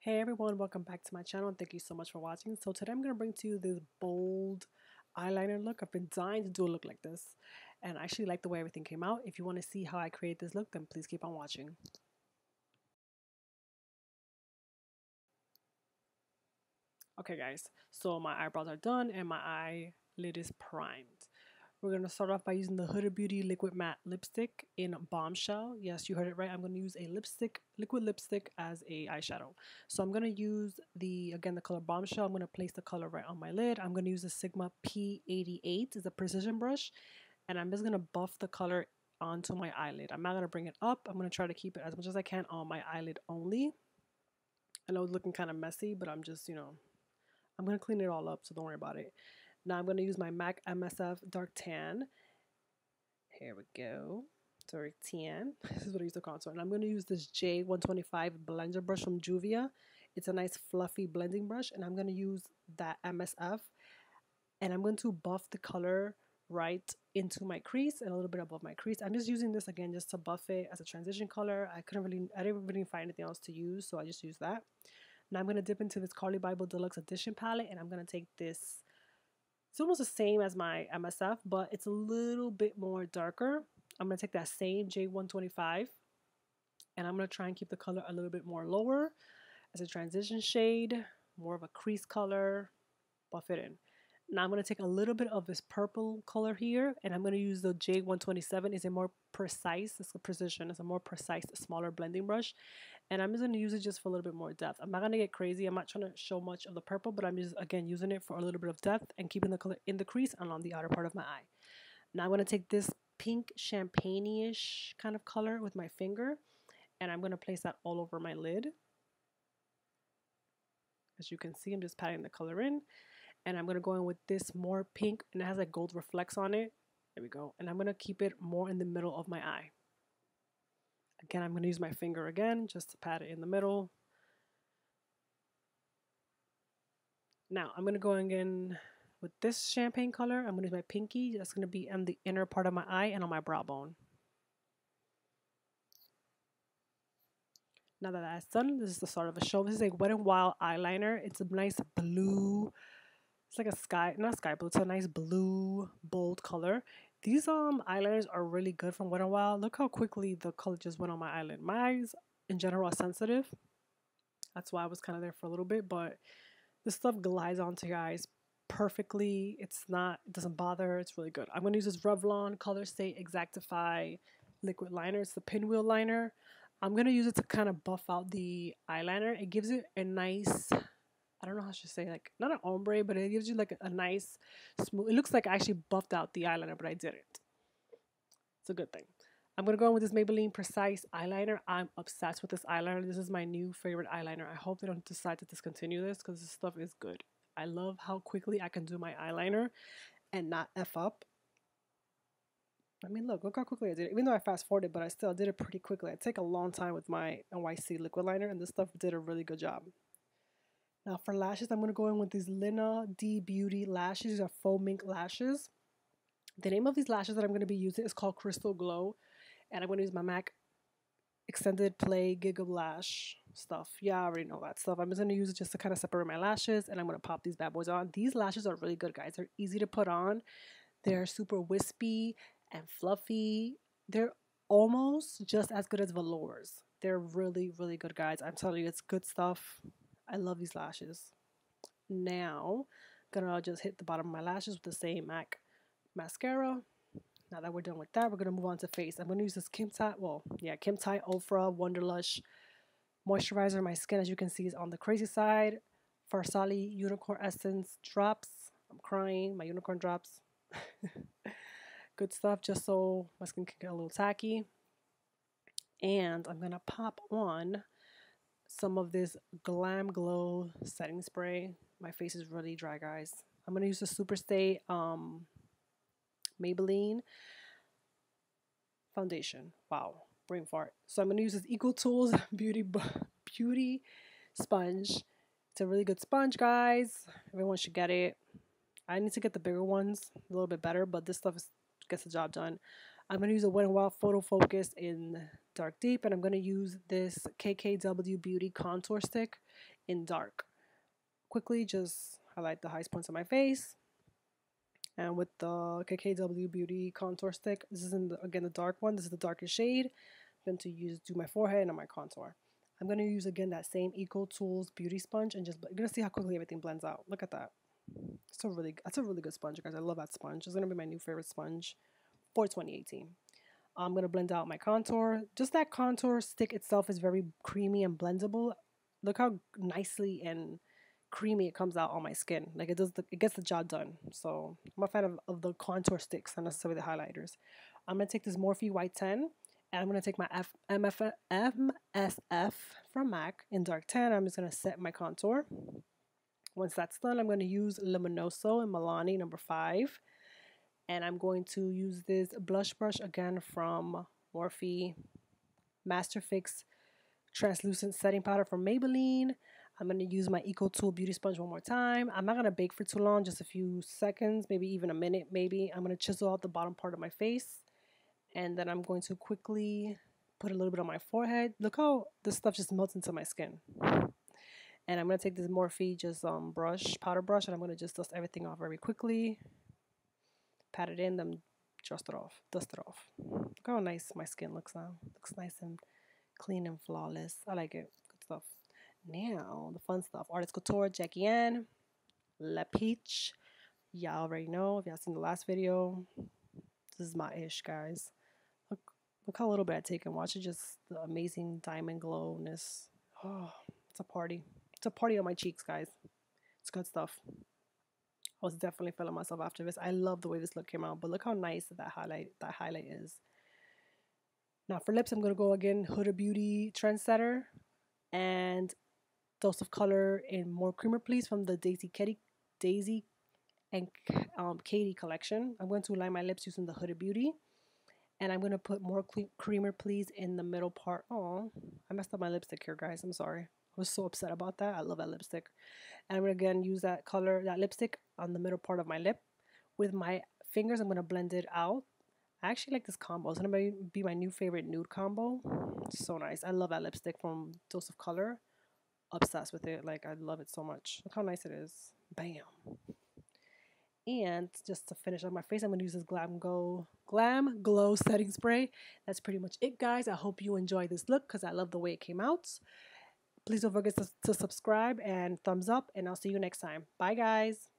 Hey everyone, welcome back to my channel and thank you so much for watching. So today I'm going to bring to you this bold eyeliner look. I've been dying to do a look like this and I actually like the way everything came out. If you want to see how I create this look, then please keep on watching. Okay guys, so my eyebrows are done and my eyelid is primed. We're going to start off by using the Huda Beauty Liquid Matte Lipstick in Bombshell. Yes, you heard it right. I'm going to use a liquid lipstick as a eyeshadow. So I'm going to use the color Bombshell. I'm going to place the color right on my lid. I'm going to use the Sigma P88. It's a precision brush. And I'm just going to buff the color onto my eyelid. I'm not going to bring it up. I'm going to try to keep it as much as I can on my eyelid only. I know it's looking kind of messy, but I'm just, I'm going to clean it all up, so don't worry about it. Now I'm going to use my MAC MSF Dark Tan. Here we go. Dark Tan. This is what I use to contour. And I'm going to use this J125 blender brush from Juvia. It's a nice fluffy blending brush. And I'm going to use that MSF. And I'm going to buff the color right into my crease and a little bit above my crease. I'm just using this again just to buff it as a transition color. I didn't really find anything else to use, so I just used that. Now I'm going to dip into this CarliBybel Deluxe Edition palette. And I'm going to take this. It's almost the same as my MSF, but it's a little bit more darker. I'm going to take that same J125 and I'm going to try and keep the color a little bit more lower as a transition shade, more of a crease color, buff it in. Now I'm going to take a little bit of this purple color here and I'm going to use the J127. It's a more precise, it's a precision, it's a more precise, smaller blending brush. And I'm just going to use it just for a little bit more depth. I'm not going to get crazy. I'm not trying to show much of the purple, but I'm just, again, using it for a little bit of depth and keeping the color in the crease and on the outer part of my eye. Now I'm going to take this pink champagne-ish kind of color with my finger and I'm going to place that all over my lid. As you can see, I'm just patting the color in. And I'm going to go in with this more pink, and it has a gold reflex on it. There we go. And I'm going to keep it more in the middle of my eye. Again, I'm going to use my finger again, just to pat it in the middle. Now, I'm going to go again with this champagne color. I'm going to use my pinky. That's going to be on the inner part of my eye and on my brow bone. Now that that's done, this is the start of the show. This is a Wet n Wild eyeliner. It's a nice blue. It's like a sky, not sky blue, it's a nice blue, bold color. These eyeliners are really good from Wet n Wild. Look how quickly the color just went on my eyelid. My eyes, in general, are sensitive. That's why I was kind of there for a little bit, but this stuff glides onto your eyes perfectly. It doesn't bother. It's really good. I'm going to use this Revlon Color Stay Exactify liquid liner. It's the pinwheel liner. I'm going to use it to kind of buff out the eyeliner. It gives it a nice, I don't know how I should say, like, not an ombre, but it gives you like a nice smooth, it looks like I actually buffed out the eyeliner, but I didn't. It's a good thing. I'm going to go in with this Maybelline Precise eyeliner. I'm obsessed with this eyeliner. This is my new favorite eyeliner. I hope they don't decide to discontinue this because this stuff is good. I love how quickly I can do my eyeliner and not F up. I mean, look how quickly I did it. Even though I fast forwarded, but I still did it pretty quickly. I take a long time with my NYC liquid liner, and this stuff did a really good job. Now for lashes, I'm going to go in with these Lina D Beauty lashes. These are faux mink lashes. The name of these lashes that I'm going to be using is called Crystal Glow. And I'm going to use my MAC Extended Play Giga Lash stuff. Yeah, I already know that stuff. I'm just going to use it just to kind of separate my lashes. And I'm going to pop these bad boys on. These lashes are really good, guys. They're easy to put on. They're super wispy and fluffy. They're almost just as good as velours. They're really, really good, guys. I'm telling you, it's good stuff. I love these lashes. Now, I'm gonna just hit the bottom of my lashes with the same MAC mascara. Now that we're done with that, we're gonna move on to face. I'm gonna use this Kim Tai Ultra Wonderlush moisturizer. My skin, as you can see, is on the crazy side. Farsali Unicorn Essence drops. I'm crying. My unicorn drops. Good stuff, just so my skin can get a little tacky. And I'm gonna pop on some of this Glam Glow setting spray. My face is really dry, guys. I'm gonna use the Superstay Maybelline foundation. Wow, brain fart. So I'm gonna use this Equal Tools beauty sponge. It's a really good sponge, guys. Everyone should get it. I need to get the bigger ones, a little bit better, but this stuff gets the job done. I'm going to use a Wet n Wild Photo Focus in Dark Deep, and I'm going to use this KKW Beauty Contour Stick in dark. Quickly just highlight the highest points of my face. And with the KKW Beauty contour stick, this is again the dark one. This is the darkest shade. I'm going to do my forehead and my contour. I'm going to use again that same Eco Tools beauty sponge and you're going to see how quickly everything blends out. Look at that. That's a really good sponge, guys. I love that sponge. It's going to be my new favorite sponge for 2018. I'm going to blend out my contour. Just that contour stick itself is very creamy and blendable. Look how nicely and creamy it comes out on my skin. Like it gets the job done. So I'm a fan of the contour sticks, not necessarily the highlighters. I'm going to take this Morphe White 10 and I'm going to take my MSF from Mac in dark 10. I'm just going to set my contour. Once that's done, I'm going to use Luminoso in Milani number 5. And I'm going to use this blush brush again from Morphe Master Fix Translucent Setting Powder from Maybelline. I'm going to use my Eco Tool Beauty Sponge one more time. I'm not going to bake for too long, just a few seconds, maybe even a minute maybe. I'm going to chisel out the bottom part of my face. And then I'm going to quickly put a little bit on my forehead. Look how this stuff just melts into my skin. And I'm going to take this Morphe powder brush, and I'm going to just dust everything off very quickly. Pat it in, then dust it off. Look how nice my skin looks now. Looks nice and clean and flawless. I like it. Good stuff. Now, the fun stuff. Artist Couture, Jackie Ann, La Peach. Y'all already know. If y'all seen the last video, this is my ish, guys. Look how little bit I take and watch it. Just the amazing diamond glowness. Oh, it's a party. It's a party on my cheeks, guys. It's good stuff. I was definitely feeling myself after this. I love the way this look came out, but look how nice that highlight is. Now for lips, I'm going to go again HudaBeauty Trendsetter and Dose of Color in More Creamer Please from the Daisy and Katie collection. I'm going to line my lips using the HudaBeauty. And I'm going to put More Creamer Please in the middle part. Oh, I messed up my lipstick here, guys. I'm sorry. I was so upset about that. I love that lipstick. And I'm going to again use that lipstick on the middle part of my lip. With my fingers, I'm going to blend it out. I actually like this combo. It's going to be my new favorite nude combo. So nice. I love that lipstick from Dose of Color. Obsessed with it. Like, I love it so much. Look how nice it is. Bam. And just to finish on my face, I'm going to use this Glam Glow setting spray. That's pretty much it, guys. I hope you enjoy this look because I love the way it came out. Please don't forget to subscribe and thumbs up, and I'll see you next time. Bye, guys.